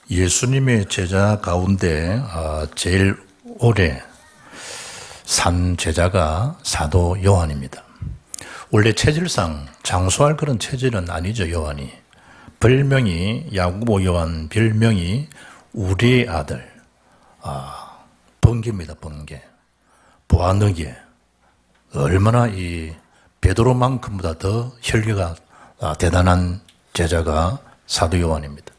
예수님의 제자 가운데 제일 오래 산 제자가 사도 요한입니다. 원래 체질상 장수할 그런 체질은 아니죠, 요한이. 별명이 야고보 요한, 별명이 우리의 아들, 번개입니다, 번개. 보아너기에 얼마나 이 베드로만큼보다 더 혈기가 대단한 제자가 사도 요한입니다.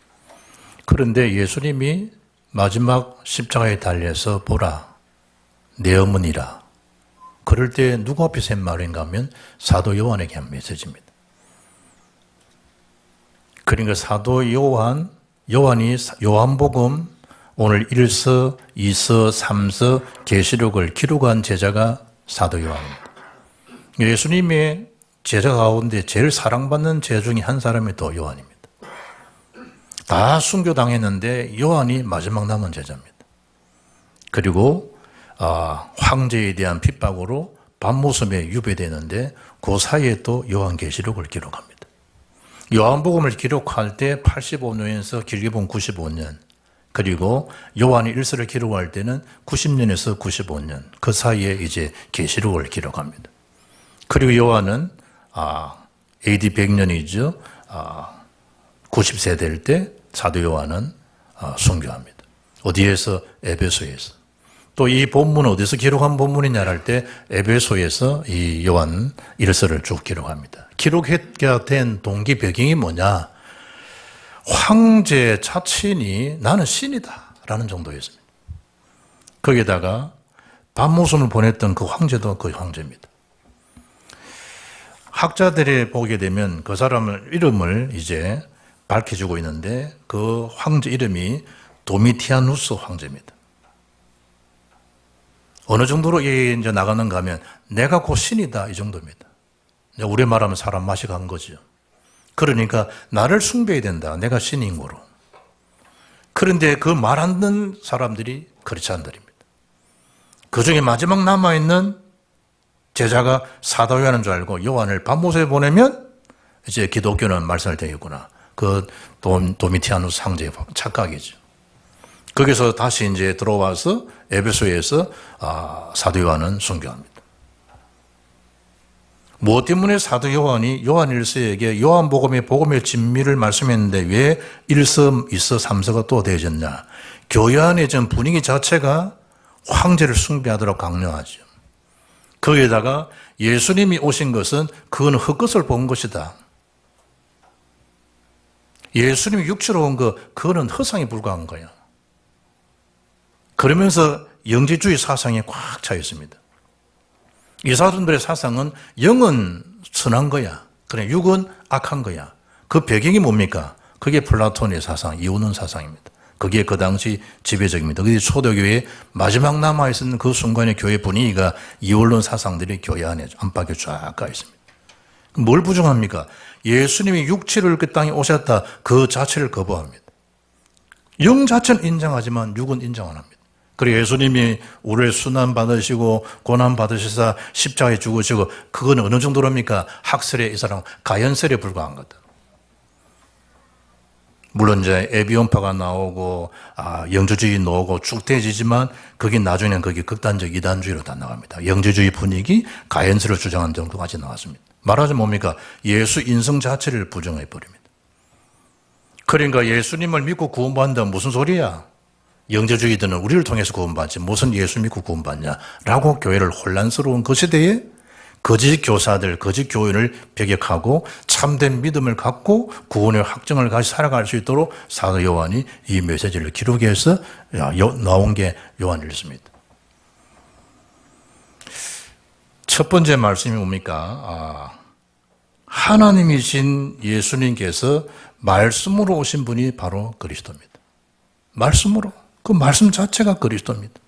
그런데 예수님이 마지막 십자가에 달려서 보라, 내 어머니라. 그럴 때 누구 앞에서 한 말인가 하면 사도 요한에게 한 메시지입니다. 그러니까 사도 요한이 요한복음, 오늘 1서, 2서, 3서, 계시록을 기록한 제자가 사도 요한입니다. 예수님의 제자 가운데 제일 사랑받는 제자 중에 한 사람이 또 요한입니다. 다 순교당했는데 요한이 마지막 남은 제자입니다. 그리고 황제에 대한 핍박으로 밤모섬에 유배되는데 그 사이에 또 요한계시록을 기록합니다. 요한복음을 기록할 때 85년에서 길게 보면 95년, 그리고 요한이 1서를 기록할 때는 90년에서 95년, 그 사이에 이제 계시록을 기록합니다. 그리고 요한은 AD 100년이죠. 90세 될 때 사도 요한은 순교합니다. 어디에서? 에베소에서. 또 이 본문은 어디서 기록한 본문이냐 할 때 에베소에서 이 요한 1서를 쭉 기록합니다. 기록하게 된 동기 배경이 뭐냐? 황제 자친이 나는 신이다 라는 정도였습니다. 거기에다가 밤모섬을 보냈던 그 황제도 그 황제입니다. 학자들이 보게 되면 그 사람을 이름을 이제 밝혀주고 있는데 그 황제 이름이 도미티아누스 황제입니다. 어느 정도로 이제 나가는가 하면 내가 곧 신이다 이 정도입니다. 우리 말하면 사람 맛이 간 거죠. 그러니까 나를 숭배해야 된다. 내가 신인 거로. 그런데 그 말 안 듣는 사람들이 그렇지 않들입니다. 그 중에 마지막 남아있는 제자가 사도 요한인 줄 알고 요한을 밤모섬에 보내면 이제 기독교는 말씀을 되겠구나. 그 도미티아누스 황제의 착각이죠. 거기서 다시 이제 들어와서 에베소에서 사도 요한은 순교합니다. 무엇 때문에 사도 요한이 요한 1서에게 요한복음의 복음의 진미를 말씀했는데 왜 1서, 2서, 3서가 또 되어졌냐? 교회 안의 전 분위기 자체가 황제를 숭배하도록 강요하죠. 거기에다가 예수님이 오신 것은 그건 헛것을 본 것이다. 예수님이 육체로 온 그거는 허상에 불과한 거야. 그러면서 영지주의 사상에 꽉 차 있습니다. 이 사람들의 사상은 영은 선한 거야. 그래, 육은 악한 거야. 그 배경이 뭡니까? 그게 플라톤의 사상, 이원론 사상입니다. 그게 그 당시 지배적입니다. 그게 초대교회에 마지막 남아있는 그 순간의 교회 분위기가 이원론 사상들이 교회 안에 안팎에 쫙 가 있습니다. 뭘 부정합니까? 예수님이 육체를 그 땅에 오셨다. 그 자체를 거부합니다. 영 자체는 인정하지만 육은 인정 안 합니다. 그리고 예수님이 우리를 순환받으시고 고난받으시사 십자가에 죽으시고 그건 어느 정도랍니까? 학설에 이 사람 가연설에 불과한 거다. 물론 이제 에비온파가 나오고 영주주의 나오고 쭉 되지만 그게 나중에는 그게 극단적 이단주의로 다 나갑니다. 영주주의 분위기, 가연설을 주장한 정도까지 나왔습니다. 말하자면 뭡니까? 예수 인성 자체를 부정해 버립니다. 그러니까 예수님을 믿고 구원받는다 무슨 소리야? 영재주의들은 우리를 통해서 구원받지 무슨 예수 믿고 구원받냐라고 교회를 혼란스러운 그 시대에 거짓 교사들, 거짓 교인을 배격하고 참된 믿음을 갖고 구원의 확정을 가지고 살아갈 수 있도록 사도 요한이 이 메시지를 기록해서 나온 게 요한일서입니다. 첫 번째 말씀이 뭡니까? 하나님이신 예수님께서 말씀으로 오신 분이 바로 그리스도입니다. 말씀으로. 그 말씀 자체가 그리스도입니다.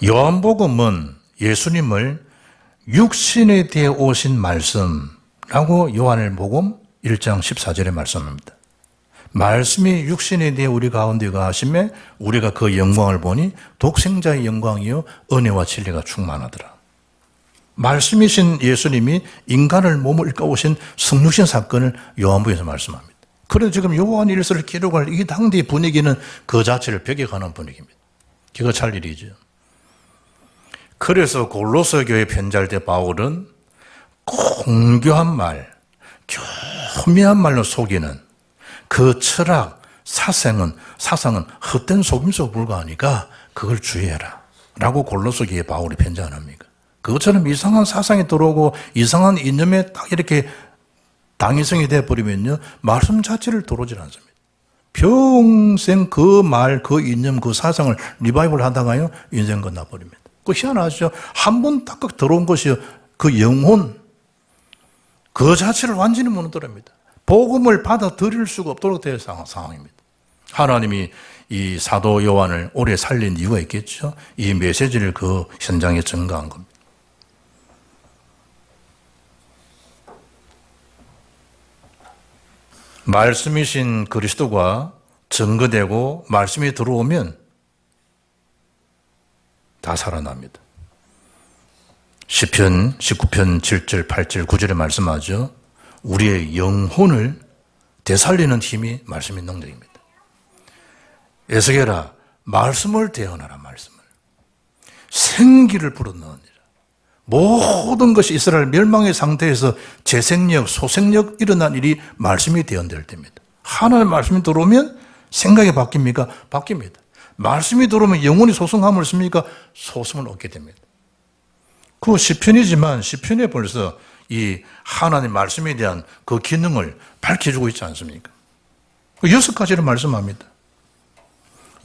요한복음은 예수님을 육신에 대해 오신 말씀라고 요한복음 1장 14절에 말씀합니다. 말씀이 육신에 대해 우리 가운데 가하심에 우리가 그 영광을 보니 독생자의 영광이요 은혜와 진리가 충만하더라. 말씀이신 예수님이 인간을 몸을 입고 오신 성육신 사건을 요한복음에서 말씀합니다. 그래서 지금 요한 1서를 기록할 이 당대의 분위기는 그 자체를 배격하는 분위기입니다. 기가 찰 일이죠. 그래서 골로새 교회 편지할 때 바울은 공교한 말, 교묘한 말로 속이는 그 철학, 사상은 헛된 속임수에 불과하니까 그걸 주의해라 라고 골로새 교회에 바울이 편지 안 합니까? 그것처럼 이상한 사상이 들어오고 이상한 이념에 딱 이렇게 당위성이 되어버리면요, 말씀 자체를 들어오질 않습니다. 평생 그 말, 그 이념, 그 사상을 리바이벌 하다가요, 인생 끝나버립니다. 그 희한하죠? 한 번 딱 들어온 것이 그 영혼, 그 자체를 완전히 무너뜨립니다. 복음을 받아들일 수가 없도록 된 상황입니다. 하나님이 이 사도 요한을 오래 살린 이유가 있겠죠? 이 메시지를 그 현장에 전가한 겁니다. 말씀이신 그리스도가 증거되고 말씀이 들어오면 다 살아납니다. 시편 19편 7절, 8절, 9절에 말씀하죠. 우리의 영혼을 되살리는 힘이 말씀의 능력입니다. 에스겔아, 말씀을 대언하라, 말씀을. 생기를 불어넣으니라. 모든 것이 이스라엘 멸망의 상태에서 재생력, 소생력 일어난 일이 말씀이 대언될 때입니다. 하나님의 말씀이 들어오면 생각이 바뀝니까? 바뀝니다. 말씀이 들어오면 영혼이 소성함을 씁니까? 소성을 얻게 됩니다. 그 시편이지만 시편에 벌써 이 하나님 말씀에 대한 그 기능을 밝혀주고 있지 않습니까? 6가지를 말씀합니다.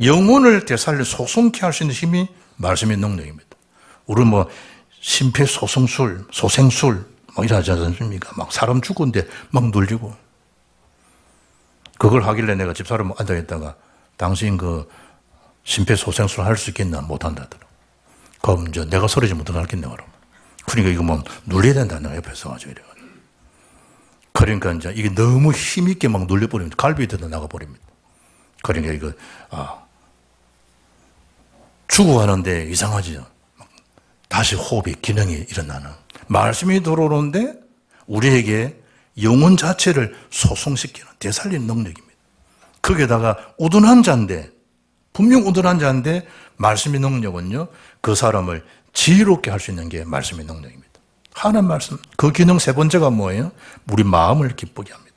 영혼을 되살려 소성케 할 수 있는 힘이 말씀의 능력입니다. 우리는 뭐 심폐소생술, 소생술 막 이러지 않습니까? 막 사람 죽은데 막 눌리고. 그걸 하길래 내가 집사람 앉아있다가 당신 그 심폐소생술 할 수 있겠나? 못한다더라. 그럼 이제 내가 소리 좀 못하겠네, 그러면. 그러니까 이거 뭐 눌려야 된다, 내가 옆에서 가지고 이래. 그러니까 이제 이게 너무 힘있게 막 눌려버리면 갈비에 뜯어 나가버립니다. 그러니까 이거, 죽어가는데 이상하지요. 다시 호흡이, 기능이 일어나는. 말씀이 들어오는데 우리에게 영혼 자체를 소성시키는, 되살리는 능력입니다. 거기에다가 우둔한 자인데, 분명 우둔한 자인데, 말씀의 능력은요, 그 사람을 지혜롭게 할 수 있는 게 말씀의 능력입니다. 하나님 말씀, 그 기능 세 번째가 뭐예요? 우리 마음을 기쁘게 합니다.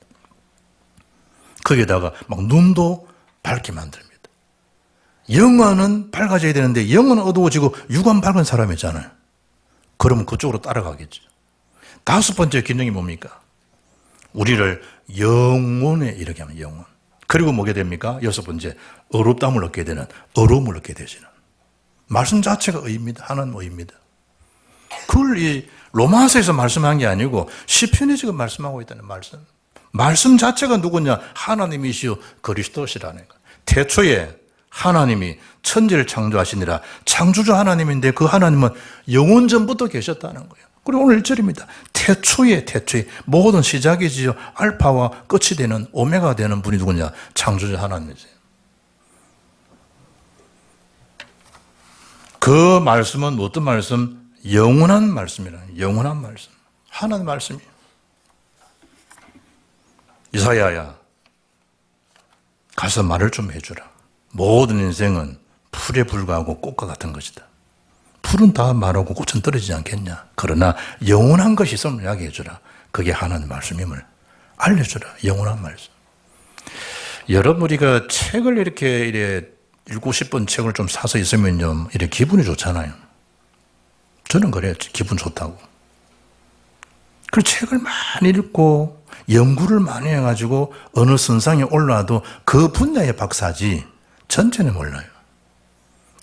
거기에다가 막 눈도 밝게 만듭니다. 영혼은 밝아져야 되는데 영혼은 어두워지고 육은 밝은 사람이잖아요. 그러면 그쪽으로 따라가겠죠. 5번째 기능이 뭡니까? 우리를 영혼에 이르게 하는 영혼. 그리고 뭐게 됩니까? 6번째, 어렵담을 얻게 되는, 어려움을 얻게 되시는. 말씀 자체가 의입니다. 하나님 의입니다. 그걸 이 로마서에서 말씀한 게 아니고 시편에 지금 말씀하고 있다는 말씀. 말씀 자체가 누구냐? 하나님이시요 그리스도시라는 거예요. 태초에 하나님이 천지를 창조하시니라. 창조주 하나님인데 그 하나님은 영원 전부터 계셨다는 거예요. 그리고 오늘 1절입니다. 태초에 모든 시작이지요. 알파와 끝이 되는 오메가 되는 분이 누구냐? 창조주 하나님이세요. 그 말씀은 어떤 말씀? 영원한 말씀이라는, 영원한 말씀. 하나님 말씀이에요. 이사야야, 가서 말을 좀 해주라. 모든 인생은 풀에 불과하고 꽃과 같은 것이다. 풀은 다 마르고 꽃은 떨어지지 않겠냐. 그러나 영원한 것이 있으면 이야기해 주라. 그게 하나님 말씀임을 알려주라. 영원한 말씀. 여러분, 우리가 책을 이렇게 읽고 싶은 책을 좀 사서 있으면요, 이렇게 기분이 좋잖아요. 저는 그래요. 기분 좋다고. 그 책을 많이 읽고 연구를 많이 해가지고 어느 선상에 올라와도 그 분야의 박사지 전체는 몰라요.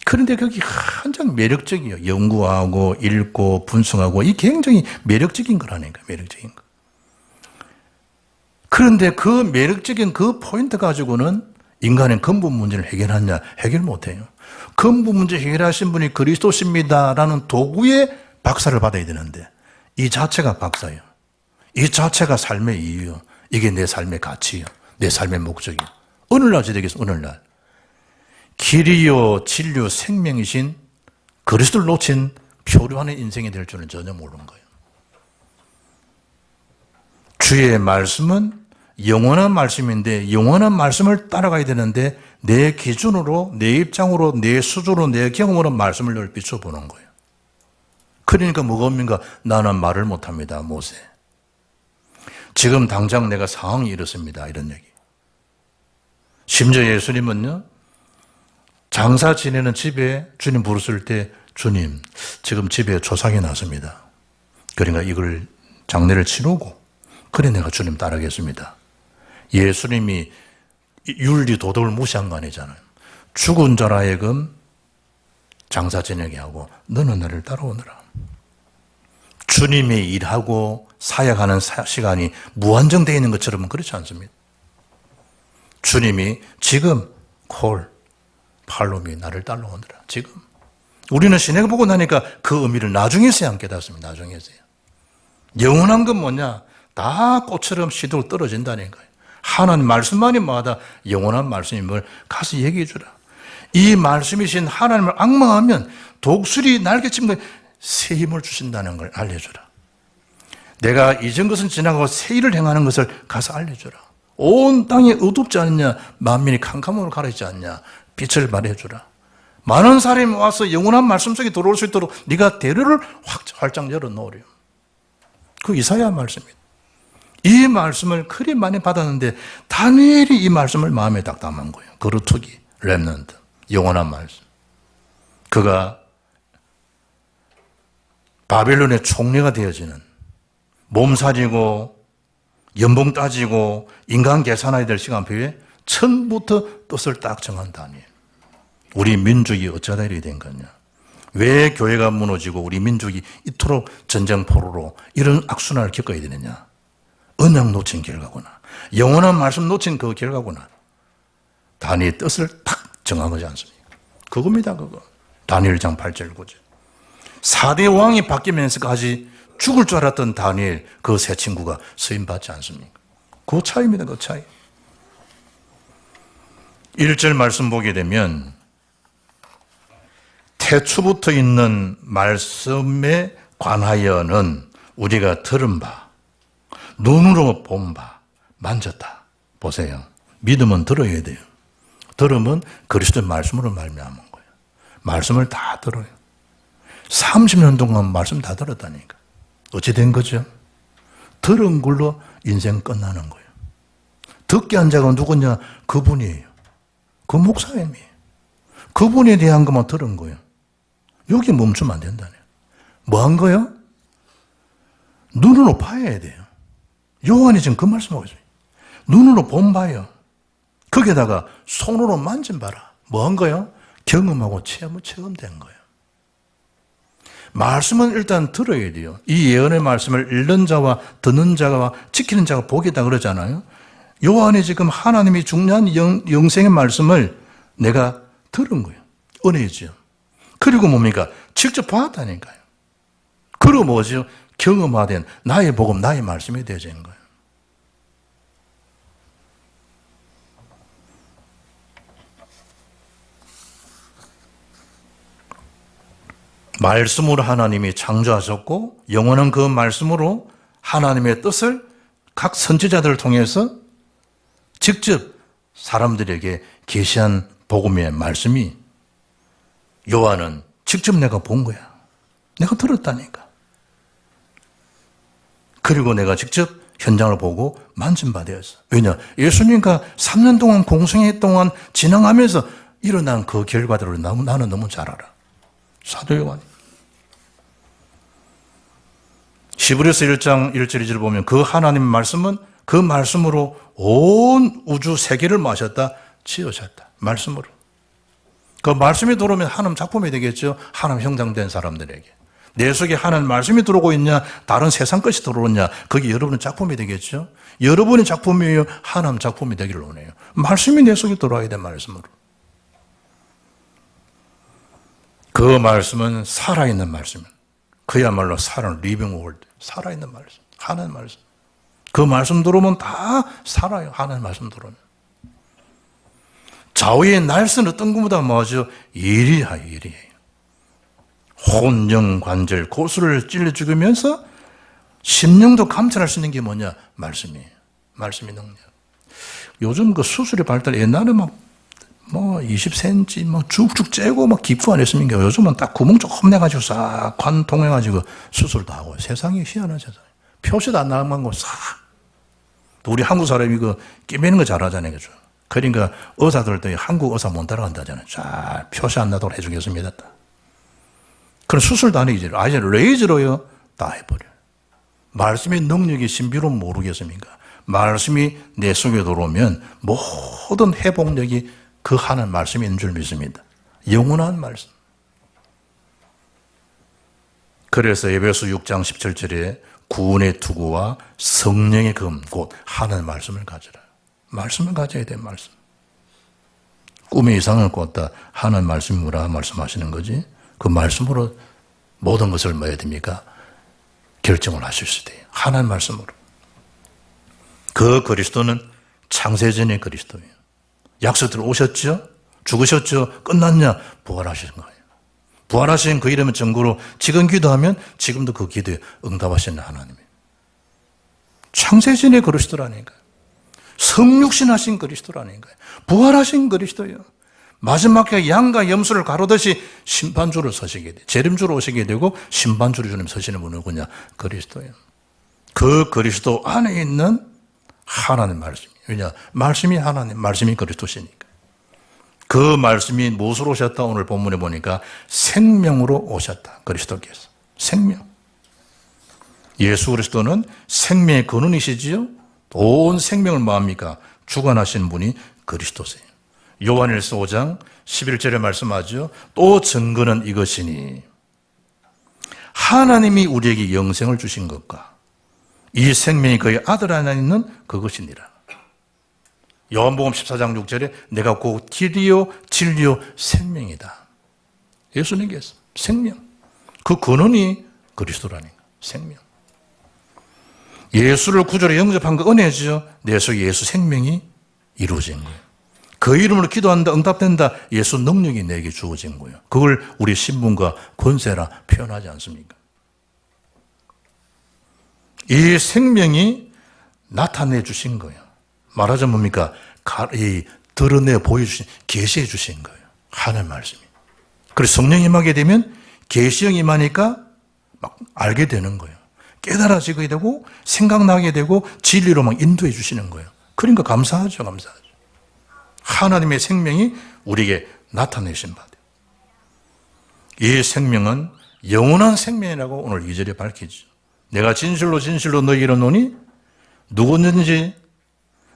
그런데 그게 한창 매력적이에요. 연구하고 읽고 분석하고 이 굉장히 매력적인 거라니까, 매력적인 거. 그런데 그 매력적인 그 포인트 가지고는 인간의 근본 문제를 해결하냐? 해결 못해요. 근본 문제 해결하신 분이 그리스도십니다라는 도구의 박사를 받아야 되는데 이 자체가 박사예요. 이 자체가 삶의 이유요. 이게 내 삶의 가치요. 내 삶의 목적이요. 오늘날 저에게서 오늘날 길이요 진리요 생명이신 그리스도를 놓친 표류하는 인생이 될 줄은 전혀 모르는 거예요. 주의 말씀은 영원한 말씀인데 영원한 말씀을 따라가야 되는데 내 기준으로, 내 입장으로, 내 수준으로, 내 경험으로 말씀을 늘 비춰보는 거예요. 그러니까 뭐가 옵니까? 나는 말을 못합니다. 모세. 지금 당장 내가 상황이 이렇습니다. 이런 얘기. 심지어 예수님은요, 장사 지내는 집에 주님 부르실 때 주님, 지금 집에 조상이 났습니다. 그러니까 이걸 장례를 치르고 그래 내가 주님 따르겠습니다. 예수님이 윤리 도덕을 무시한 거 아니잖아요. 죽은 자라 하여금 장사 지내게 하고 너는 나를 따라오너라. 주님이 일하고 사역하는 시간이 무한정되어 있는 것처럼은 그렇지 않습니다. 주님이 지금 팔로미 나를 따라오너라. 지금. 우리는 신약 보고 나니까 그 의미를 나중에서야 안 깨닫습니다. 나중에서야. 영원한 건 뭐냐? 다 꽃처럼 시들고 떨어진다는 거예요. 하나님 말씀만이 뭐하다? 영원한 말씀임을 가서 얘기해 주라. 이 말씀이신 하나님을 앙망하면 독수리 날개치면 새 힘을 주신다는 걸 알려주라. 내가 잊은 것은 지나가고 새 일을 행하는 것을 가서 알려주라. 온 땅이 어둡지 않냐? 만민이 캄캄으로 가려지지 않냐? 빛을 발해주라. 많은 사람이 와서 영원한 말씀 속에 들어올 수 있도록 네가 대로를 활짝 열어놓으려. 그 이사야 말씀입니다. 이 말씀을 그리 많이 받았는데 다니엘이 이 말씀을 마음에 딱 담은 거예요. 거루투기, 렘넌트, 영원한 말씀. 그가 바벨론의 총리가 되어지는, 몸살이고 연봉 따지고 인간 계산해야 될 시간표에 처음부터 뜻을 딱 정한 다니엘. 우리 민족이 어쩌다 이렇게 된 거냐? 왜 교회가 무너지고 우리 민족이 이토록 전쟁 포로로 이런 악순환을 겪어야 되느냐? 언약 놓친 결과구나. 영원한 말씀 놓친 그 결과구나. 다니엘 뜻을 탁 정한 거지 않습니까? 그겁니다, 그거. 다니엘 장 8절 9절. 4대 왕이 바뀌면서까지 죽을 줄 알았던 다니엘, 그 세 친구가 쓰임받지 않습니까? 그 차이입니다, 그 차이. 1절 말씀 보게 되면 태초부터 있는 말씀에 관하여는 우리가 들은 바, 눈으로 본 바, 만졌다. 보세요. 믿음은 들어야 돼요. 들으면 그리스도의 말씀으로 말미암은 거예요. 말씀을 다 들어요. 30년 동안 말씀 다 들었다니까. 어찌 된 거죠? 들은 걸로 인생 끝나는 거예요. 듣게 한 자가 누구냐? 그분이에요. 그 목사님이에요. 그분에 대한 것만 들은 거예요. 여기 멈추면 안 된다네요. 뭐 한 거예요? 눈으로 봐야 돼요. 요한이 지금 그 말씀하고 있어요. 눈으로 본 바요. 거기에다가 손으로 만진 바라. 뭐 한 거예요? 경험하고 체험된 거예요. 말씀은 일단 들어야 돼요. 이 예언의 말씀을 읽는 자와 듣는 자와 지키는 자가 복이 있다 그러잖아요. 요한이 지금 하나님이 중요한 영생의 말씀을 내가 들은 거예요. 은혜죠. 그리고 뭡니까? 직접 봤다니까요. 그리고 뭐죠? 경험화된 나의 복음, 나의 말씀이 되어진 거예요. 말씀으로 하나님이 창조하셨고 영원한 그 말씀으로 하나님의 뜻을 각 선지자들을 통해서 직접 사람들에게 계시한 복음의 말씀이 요한은 직접 내가 본 거야. 내가 들었다니까. 그리고 내가 직접 현장을 보고 만진 바 되었어. 왜냐? 예수님과 3년 동안 공생애 동안 진행하면서 일어난 그 결과들을 나는 너무 잘 알아. 사도 요한이. 히브리서 1장 1절 2절을 보면 그 하나님 말씀은 그 말씀으로 온 우주 세계를 마셨다, 지으셨다. 말씀으로. 그 말씀이 들어오면 하나님 작품이 되겠죠. 하나님 형상된 사람들에게. 내 속에 하나님 말씀이 들어오고 있냐, 다른 세상 것이 들어오냐, 그게 여러분의 작품이 되겠죠. 여러분의 작품이에요, 하나님 작품이 되기를 원해요. 말씀이 내 속에 들어와야 돼, 말씀으로. 그 말씀은 살아있는 말씀. 그야말로 살아있는 리빙 월드. 살아있는 말씀. 하나님 말씀. 그 말씀 들어오면 다 살아요. 하나님 말씀 들어오면. 좌우의 날선 어떤 것보다 뭐죠? 예리해요. 혼, 영, 관절, 고수를 찔러 죽이면서 심령도 감찰할 수 있는 게 뭐냐? 말씀이에요. 말씀의 능력. 요즘 그 수술의 발달, 옛날에 뭐 20cm 쭉쭉 째고 기부 안 했습니까? 요즘은 딱 구멍 조금 내가지고 싹 관통해가지고 수술도 하고. 세상이 희한한 세상. 표시도 안 나간 거 싹. 또 우리 한국 사람이 끼매는 거 잘하잖아요. 그죠? 그러니까 의사들도 한국 의사 못 따라간다잖아요. 자, 표시 안 나도록 해주겠습니다. 그런 수술도 안 해, 이제. 아예 레이저로요, 다 해버려요. 말씀의 능력이 신비로운 모르겠습니까? 말씀이 내 속에 들어오면 모든 회복력이 그 하는 말씀이 있는 줄 믿습니다. 영원한 말씀. 그래서 에베소 6장 17절에 구원의 투구와 성령의 금, 곧 하는 말씀을 가져라. 말씀을 가져야 돼, 말씀. 꿈의 이상을 꿨다 하는 말씀이 뭐라 말씀하시는 거지? 그 말씀으로 모든 것을 뭐 해야 됩니까? 결정을 하실 수 돼요. 하나님 말씀으로. 그 그리스도는 창세전의 그리스도예요. 약속대로 오셨죠? 죽으셨죠? 끝났냐? 부활하신 거예요. 부활하신 그 이름의 증거로 지금 기도하면 지금도 그 기도에 응답하시는 하나님이에요. 창세전의 그리스도라니까요. 성육신하신 그리스도라니까요. 부활하신 그리스도예요. 마지막에 양과 염소를 가로듯이 심판주로 서시게 돼. 재림주로 오시게 되고 심판주로 주님 서시는 분은 누구냐? 그리스도예요. 그 그리스도 안에 있는 하나님 말씀이에요. 왜냐? 말씀이 하나님, 말씀이 그리스도시니까. 그 말씀이 무엇으로 오셨다? 오늘 본문에 보니까 생명으로 오셨다. 그리스도께서. 생명. 예수 그리스도는 생명의 근원이시지요? 온 생명을 뭐합니까? 주관하시는 분이 그리스도세요. 요한일서 5장 11절에 말씀하죠. 또 증거는 이것이니 하나님이 우리에게 영생을 주신 것과 이 생명이 그의 아들 안에 있는 그것이니라. 요한복음 14장 6절에 내가 곧 길이요 진리요 생명이다. 예수님께서 생명. 그 근원이 그리스도라는 거. 생명. 예수를 구주로 영접한 그 은혜죠. 내 속에 예수 생명이 이루어진 거예요. 그 이름으로 기도한다, 응답된다. 예수 능력이 내게 주어진 거예요. 그걸 우리 신분과 권세라 표현하지 않습니까? 이 생명이 나타내 주신 거예요. 말하자면 뭡니까? 드러내 보여주신, 계시해 주신 거예요. 하나님 말씀이. 그래서 성령이 임하게 되면 계시형이 임하니까 막 알게 되는 거예요. 깨달아지게 되고 생각나게 되고 진리로 막 인도해 주시는 거예요. 그러니까 감사하죠, 감사하죠. 하나님의 생명이 우리에게 나타내신 바돼요. 이 생명은 영원한 생명이라고 오늘 2절에 밝히죠. 내가 진실로 진실로 너희에게 이르노니 누구든지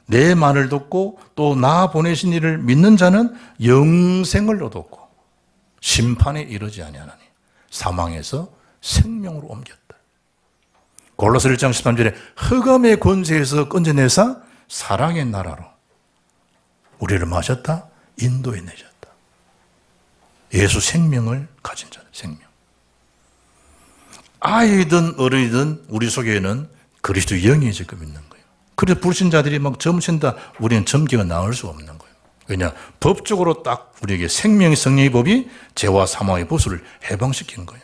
내 말을 듣고 또 나 보내신 이를 믿는 자는 영생을 얻었고 심판에 이르지 아니하나니 사망에서 생명으로 옮겼다. 골로새 1장 13절에 흑암의 권세에서 건져내사 사랑의 나라로 우리를 마셨다, 인도해 내셨다. 예수 생명을 가진 자는 생명. 아이든 어른이든 우리 속에는 그리스도 영이 지금 있는 거예요. 그래서 불신자들이 막 점친다. 우리는 점기가 나올 수 없는 거예요. 왜냐? 법적으로 딱 우리에게 생명의 성령의 법이 죄와 사망의 보수를 해방시킨 거예요.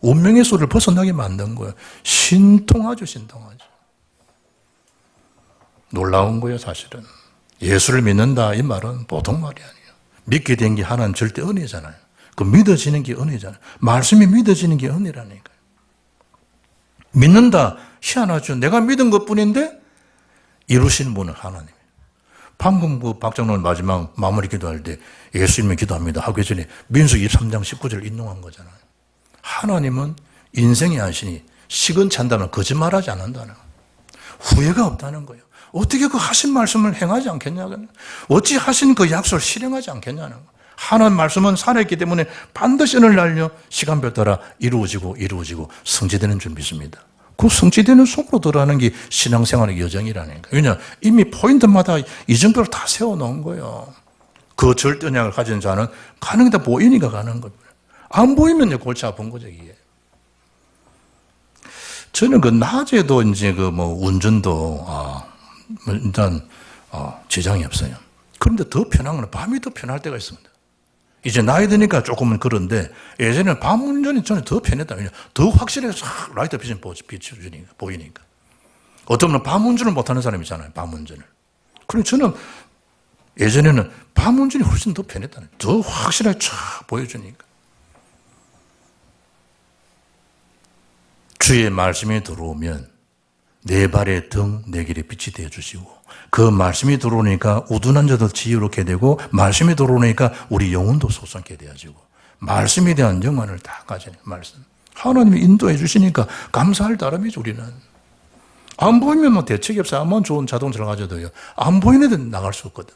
운명의 소리를 벗어나게 만든 거예요. 신통하죠, 신통하죠. 놀라운 거예요, 사실은. 예수를 믿는다, 이 말은 보통 말이 아니에요. 믿게 된 게 하나는 절대 은혜잖아요. 그 믿어지는 게 은혜잖아요. 말씀이 믿어지는 게 은혜라니까요. 믿는다, 희한하죠. 내가 믿은 것 뿐인데 이루시는 분은 하나님이에요. 방금 그 박장로님 마지막 마무리 기도할 때 예수님이 기도합니다 하기 전에 민수기 23장 19절을 인용한 거잖아요. 하나님은 인생의 안신이 시건찬다면 거짓말하지 않는다는 거예요. 후회가 없다는 거예요. 어떻게 그 하신 말씀을 행하지 않겠냐고요. 어찌 하신 그 약속을 실행하지 않겠냐는 거예요. 하나님 말씀은 살아있기 때문에 반드시 오늘 날려 시간별 따라 이루어지고 성취되는 줄 믿습니다. 그 성취되는 속으로 들어가는 게 신앙생활의 여정이라는 거예요. 왜냐? 이미 포인트마다 이정표를 다 세워놓은 거예요. 그 절대량을 가진 자는 가는 게 다 보이니까 가는 거예요. 안 보이면 골치 아픈 거죠, 이게. 저는 그 낮에도 이제 운전도, 일단, 지장이 없어요. 그런데 더 편한 건 밤이 더 편할 때가 있습니다. 이제 나이 드니까 조금은 그런데 예전에는 밤 운전이 저는 더 편했다. 더 확실하게 싹 라이트 빛이 보이니까. 어떤 분은 밤 운전을 못하는 사람이 있잖아요. 밤 운전을. 그리고 저는 예전에는 밤 운전이 훨씬 더 편했다. 더 확실하게 쫙 보여주니까. 주의 말씀이 들어오면 내 발의 등, 내 길에 빛이 되어주시고 그 말씀이 들어오니까 우둔한 자도 지혜롭게 되고 말씀이 들어오니까 우리 영혼도 소성케 되어지고 말씀에 대한 영안을 다 가지는 말씀. 하나님이 인도해 주시니까 감사할 따름이죠. 우리는. 안 보이면 뭐 대책이 없어요. 아무리 좋은 자동차를 가져도요. 안 보이는 데는 나갈 수 없거든.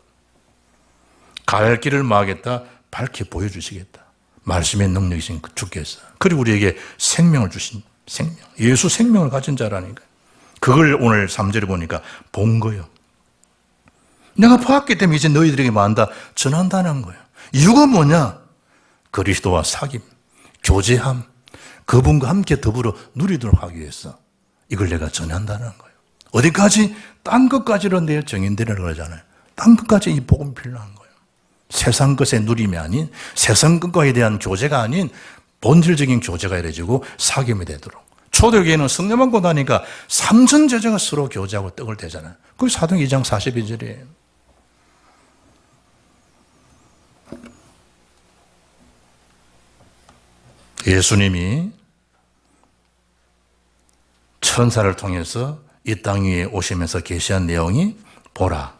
갈 길을 막겠다. 밝게 보여주시겠다. 말씀의 능력이신 주께서. 그리고 우리에게 생명을 주신 생명. 예수 생명을 가진 자라니까. 그걸 오늘 3절에 보니까 본 거예요. 내가 보았기 때문에 이제 너희들에게 말한다. 전한다는 거예요. 이유가 뭐냐? 그리스도와 사귐, 교제함, 그분과 함께 더불어 누리도록 하기 위해서 이걸 내가 전한다는 거예요. 어디까지? 딴 것까지는 내 정인되려고 그러잖아요. 딴 것까지 이 복음이 필요한 거예요. 세상 것의 누림이 아닌, 세상 것과에 대한 교제가 아닌 본질적인 교제가 이루어지고 사귐이 되도록. 초대교회는 성령 받고 나니까 삼천 제자가 서로 교제하고 떡을 대잖아요. 그게 사도행 2장 42절이에요. 예수님이 천사를 통해서 이 땅 위에 오시면서 계시한 내용이 보라.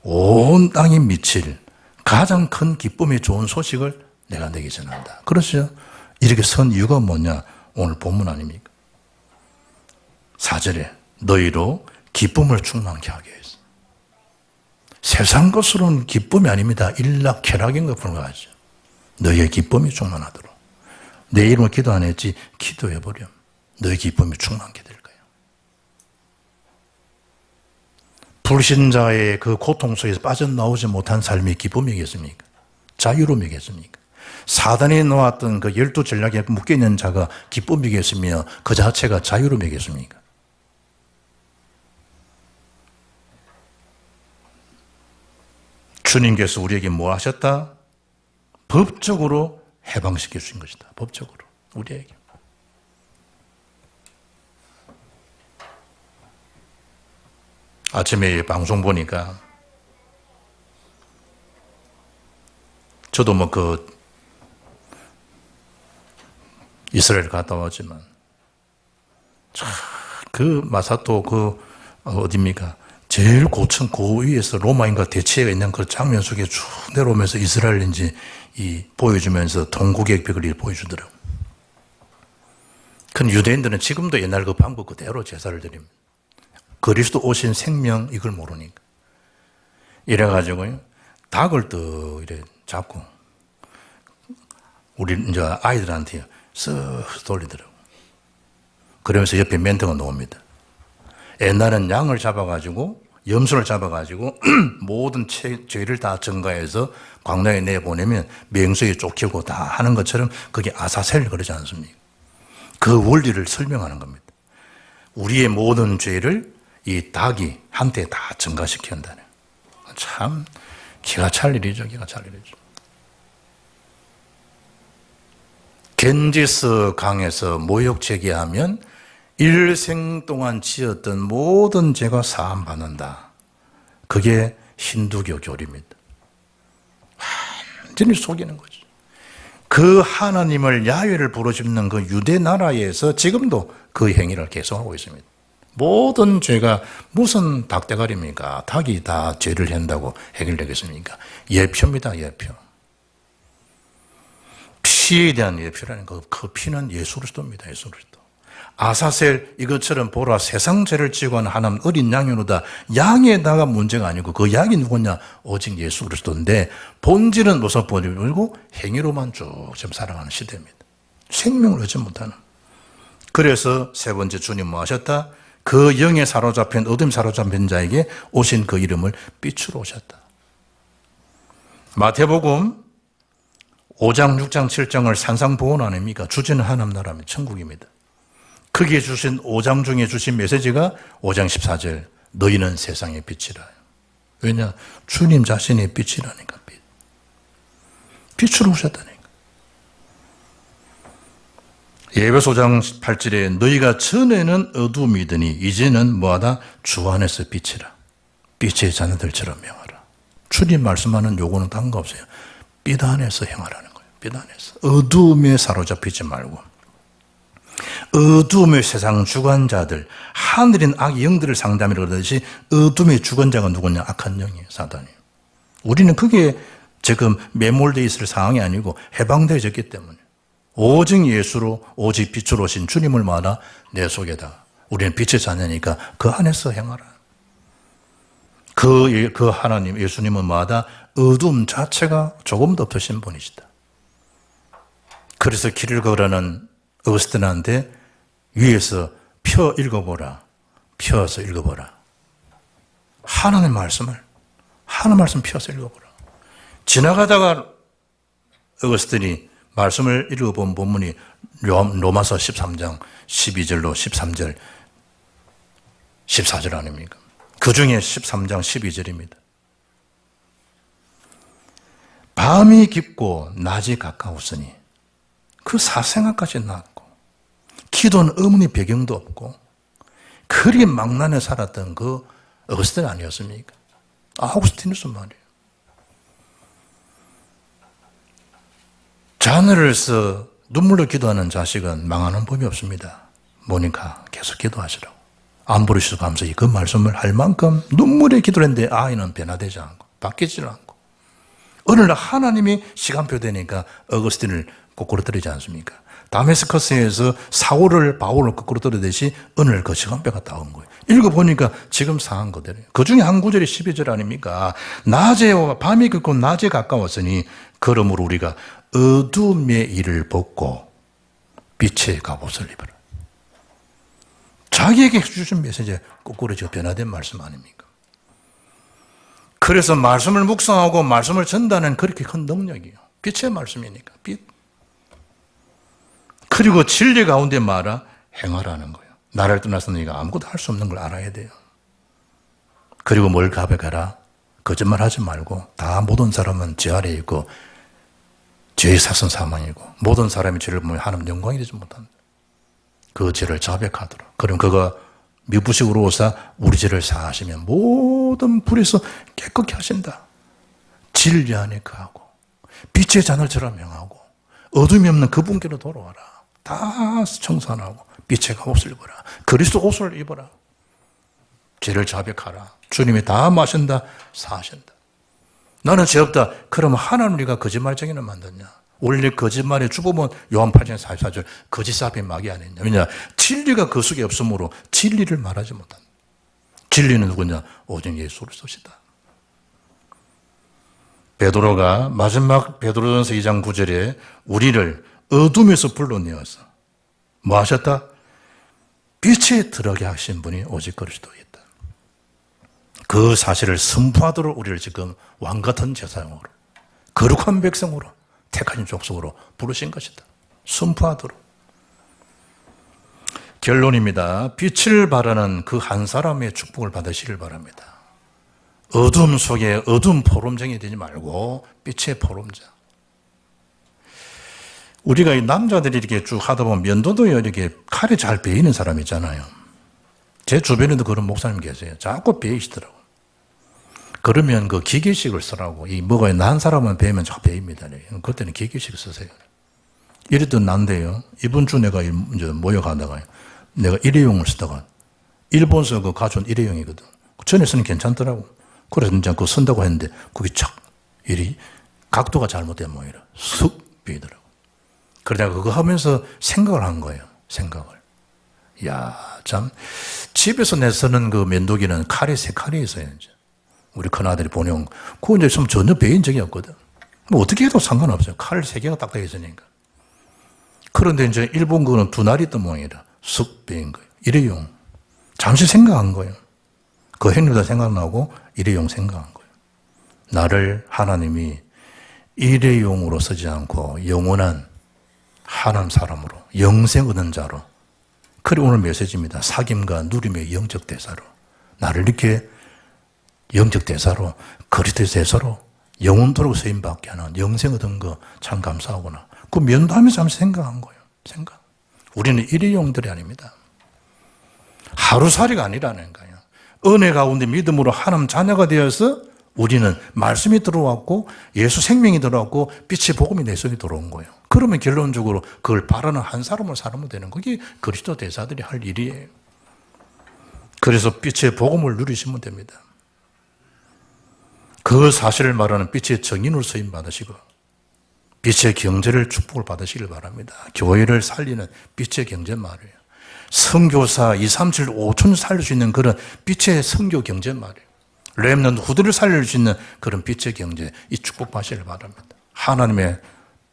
온 땅이 미칠 가장 큰 기쁨의 좋은 소식을 내가 내게 전한다. 그렇죠? 이렇게 선 이유가 뭐냐? 오늘 본문 아닙니까? 4절에 너희로 기쁨을 충만케 하기 위해서. 세상 것으로는 기쁨이 아닙니다. 일락쾌락인 것 불과하죠. 너희의 기쁨이 충만하도록. 내 이름을 기도 안 했지 기도해버려. 너희 기쁨이 충만케 될 거예요. 불신자의 그 고통 속에서 빠져나오지 못한 삶이 기쁨이겠습니까? 자유로움이겠습니까? 사단이 놓았던 그 12 전략에 묶여있는 자가 기쁨이겠으며 그 자체가 자유로움이겠습니까? 주님께서 우리에게 뭐 하셨다? 법적으로 해방시켜 주신 것이다. 법적으로 우리에게. 아침에 방송 보니까 저도 뭐 이스라엘 갔다 왔지만 그 마사토 어디입니까? 제일 고층 고위에서 로마인과 대치해가 있는 그 장면 속에 쭉 내려오면서 이스라엘인지 보여주면서 동국의 벽을 보여주더라고요. 큰 유대인들은 지금도 옛날 그 방법 그대로 제사를 드립니다. 그리스도 오신 생명 이걸 모르니까. 이래가지고요. 닭을 또 이래 잡고 우리 이제 아이들한테 쓱 돌리더라고요. 그러면서 옆에 멘트가 나옵니다. 옛날엔 양을 잡아가지고 염소를 잡아가지고 모든 죄를 다 증가해서 광야에 내보내면 맹수에 쫓기고 다 하는 것처럼 그게 아사셀 그러지 않습니까? 그 원리를 설명하는 겁니다. 우리의 모든 죄를 이 닭이 한테 다 증가시켜야 한다네. 참 기가 찰 일이죠. 기가 찰 일이죠. 겐지스 강에서 모욕 제기하면 일생 동안 지었던 모든 죄가 사함받는다. 그게 힌두교 교리입니다. 완전히 속이는 거죠. 그 하나님을 야훼를 부르짖는 그 유대 나라에서 지금도 그 행위를 계속하고 있습니다. 모든 죄가 무슨 닭대가리입니까? 닭이 다 죄를 한다고 해결되겠습니까? 예표입니다. 예표. 피에 대한 예표라는 그 피는 예수 그리스도입니다. 예수 그리스도. 아사셀 이것처럼 보라 세상 죄를 지고 하는 하나님 어린 양이로다. 양에다가 문제가 아니고 그 양이 누구냐? 오직 예수 그리스도인데 본질은 모습 보이고 행위로만 쭉 지금 살아가는 시대입니다. 생명을 얻지 못하는. 그래서 세 번째 주님 뭐 하셨다? 그 영에 사로잡힌 어둠 사로잡힌 자에게 오신 그 이름을 빛으로 오셨다. 마태복음 5장, 6장, 7장을 산상보원 아닙니까? 주제는 하나님 나라입니다. 천국입니다. 거기에 주신 5장 중에 주신 메시지가 5장 14절 너희는 세상의 빛이라. 왜냐? 주님 자신의 빛이라니까. 빛. 빛으로 오셨다니까. 예배소장 8절에 너희가 전에는 어둠이더니 이제는 뭐하다? 주 안에서 빛이라. 빛의 자녀들처럼 행하라. 주님 말씀하는 요구는 다른 거 없어요. 빛 안에서 행하라는 거예요. 빛 안에서. 어둠에 사로잡히지 말고. 어둠의 세상 주관자들, 하늘인 악 영들을 상담이라고 그러듯이 어둠의 주관자가 누구냐? 악한 영이에요. 사단이에요. 우리는 그게 지금 매몰되어 있을 상황이 아니고 해방되어졌기 때문에 오직 예수로 오직 빛으로 오신 주님을 말하 내 속에다. 우리는 빛의 자녀니까 그 안에서 행하라. 그 하나님 예수님은 뭐하다? 어둠 자체가 조금도 없으신 분이시다. 그래서 길을 걸으는 어거스틴한테 위에서 펴 읽어보라. 펴서 읽어보라. 하나님의 말씀을 하나님 말씀 펴서 읽어보라. 지나가다가 어거스틴이 말씀을 읽어본 본문이 로마서 13장 12절로 13절 14절 아닙니까? 그 중에 13장 12절입니다. 밤이 깊고 낮이 가까웠으니 그 사생활까지 났고 기도는 어머니 배경도 없고 그리 망난에 살았던 그 어거스틴 아니었습니까? 아우구스티누스 말이에요. 자녀를서 눈물로 기도하는 자식은 망하는 법이 없습니다. 모니카 계속 기도하시라고. 안 부르셔서 감사히 그 말씀을 할 만큼 눈물에 기도를 했는데 아이는 변화되지 않고 바뀌지 않고 어느 날 하나님이 시간표 되니까 어거스틴을 거꾸로 떨어지지 않습니까? 다메스커스에서 바울을 거꾸로 떨어지듯이 어느 날 그 시간표가 따온 거예요. 읽어보니까 지금 상한 그대로. 그 중에 한 구절이 12절 아닙니까? 밤이 깊고 낮에 가까웠으니 그러므로 우리가 어둠의 일을 벗고 빛의 갑옷을 입어라. 자기에게 주신 메시지에 거꾸로 변화된 말씀 아닙니까? 그래서 말씀을 묵상하고 말씀을 전다는 그렇게 큰 능력이에요. 빛의 말씀이니까 빛. 그리고 진리 가운데 말아 행하라는 거예요. 나를 떠나서 너희가 아무것도 할 수 없는 걸 알아야 돼요. 그리고 뭘 가벼가라. 거짓말 하지 말고 다 모든 사람은 죄 아래에 있고 죄의 사선 사망이고 모든 사람이 죄를 보면 하나님 영광이 되지 못한다. 그 죄를 자백하도록. 그럼 그가 미부식으로 오사 우리 죄를 사하시면 모든 불에서 깨끗게 하신다. 진리 안에 거하고 빛의 자녀처럼 행하고 어둠이 없는 그분께로 돌아와라. 다 청산하고 빛의 갑옷을 입어라. 그리스도 옷을 입어라. 죄를 자백하라. 주님이 다 마신다. 사하신다. 나는 죄 없다. 그러면 하나님 우리가 거짓말쟁이는 만드냐? 원래 거짓말의 주범은 요한 8장 44절 거짓사업의 막이 아니냐. 왜냐? 진리가 그 속에 없으므로 진리를 말하지 못한다. 진리는 누구냐? 오직 예수 그리스도시다. 베드로가 마지막 베드로전서 2장 9절에 우리를 어둠에서 불러내어서 뭐 하셨다? 빛에 들어가게 하신 분이 오직 그리스도이다. 그 사실을 선포하도록 우리를 지금 왕같은 제사장으로 거룩한 백성으로 택하신 족속으로 부르신 것이다. 선포하도록. 결론입니다. 빛을 바라는 그 한 사람의 축복을 받으시길 바랍니다. 어둠 속에 어둠 포럼쟁이 되지 말고 빛의 포럼자. 우리가 이 남자들이 이렇게 쭉 하다 보면 면도도 이렇게 칼이 잘 베이는 사람 있잖아요. 제 주변에도 그런 목사님 계세요. 자꾸 베이시더라고요. 그러면 그 기계식을 쓰라고. 이 뭐가 난 사람은 베이면 자꾸 베입니다. 그때는 기계식 쓰세요. 이랬던 난데요. 이번 주 내가 이제 모여가다가 내가 일회용을 쓰다가 일본서 그 가져온 일회용이거든. 전에서는 괜찮더라고. 그래서 이제 그거 쓴다고 했는데 그게 착 이리 각도가 잘못된 모양이라 쑥 베이더라고. 그러다가 그거 하면서 생각을 한 거예요. 생각을. 야, 참 집에서 내 쓰는 그 면도기는 칼이 세 칼이 있어요. 이제. 우리 큰아들이 보내온 그거 이제 좀 전혀 베인 적이 없거든. 뭐 어떻게 해도 상관없어요. 칼 세 개가 딱딱 있으니까. 그런데 이제 일본 거는 두 날이 있던 모양이라 쑥 베인 거예요. 일회용. 잠시 생각한 거예요. 그 행위도 생각나고 일회용 생각한 거예요. 나를 하나님이 일회용으로 쓰지 않고 영원한 하나님 사람으로 영생 얻는 자로. 그래 오늘 메시지입니다. 사귐과 누림의 영적 대사로 나를 이렇게 영적 대사로 그리스도의 대사로 영원토록 쓰임받게 하는 영생 얻은 거 참 감사하구나. 그 면도하면서 잠시 생각한 거예요. 생각. 우리는 일회용들이 아닙니다. 하루살이가 아니라는 거예요. 은혜 가운데 믿음으로 하나님 자녀가 되어서 우리는 말씀이 들어왔고 예수 생명이 들어왔고 빛의 복음이 내 속에 들어온 거예요. 그러면 결론적으로 그걸 바라는 한 사람을 살면 되는 거. 그게 그리스도 대사들이 할 일이에요. 그래서 빛의 복음을 누리시면 됩니다. 그 사실을 말하는 빛의 정인으로 쓰임 받으시고 빛의 경제를 축복을 받으시길 바랍니다. 교회를 살리는 빛의 경제 말이에요. 선교사 2, 3, 7, 5천 살릴 수 있는 그런 빛의 선교 경제 말이에요. 렘넌트 후대를 살릴 수 있는 그런 빛의 경제, 이 축복 받으시길 바랍니다. 하나님의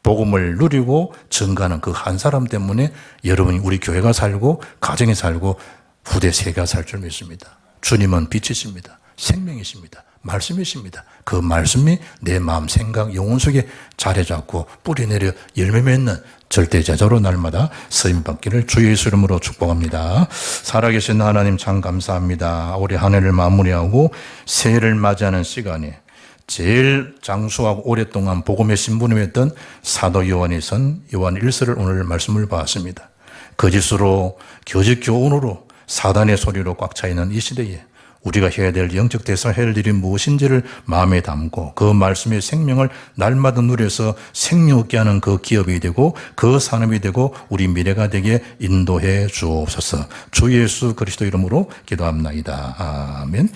복음을 누리고 증가하는 그 한 사람 때문에 여러분이 우리 교회가 살고 가정이 살고 후대 세계가 살 줄 믿습니다. 주님은 빛이십니다. 생명이십니다. 말씀이십니다. 그 말씀이 내 마음, 생각, 영혼 속에 자리 잡고 뿌리 내려 열매 맺는 절대 제자로 날마다 쓰임 받기를 주의 예수 이름으로 축복합니다. 살아계신 하나님 참 감사합니다. 올해 한 해를 마무리하고 새해를 맞이하는 시간에 제일 장수하고 오랫동안 복음의 신분이었던 사도 요한이 쓴 요한 1서를 오늘 말씀을 봤습니다. 거짓으로 거짓 교훈으로 사단의 소리로 꽉 차 있는 이 시대에 우리가 해야 될 영적 대사 해야 할 일이 무엇인지를 마음에 담고 그 말씀의 생명을 날마다 누려서 생명 얻게 하는 그 기업이 되고 그 산업이 되고 우리 미래가 되게 인도해 주옵소서. 주 예수 그리스도 이름으로 기도합나이다. 아멘.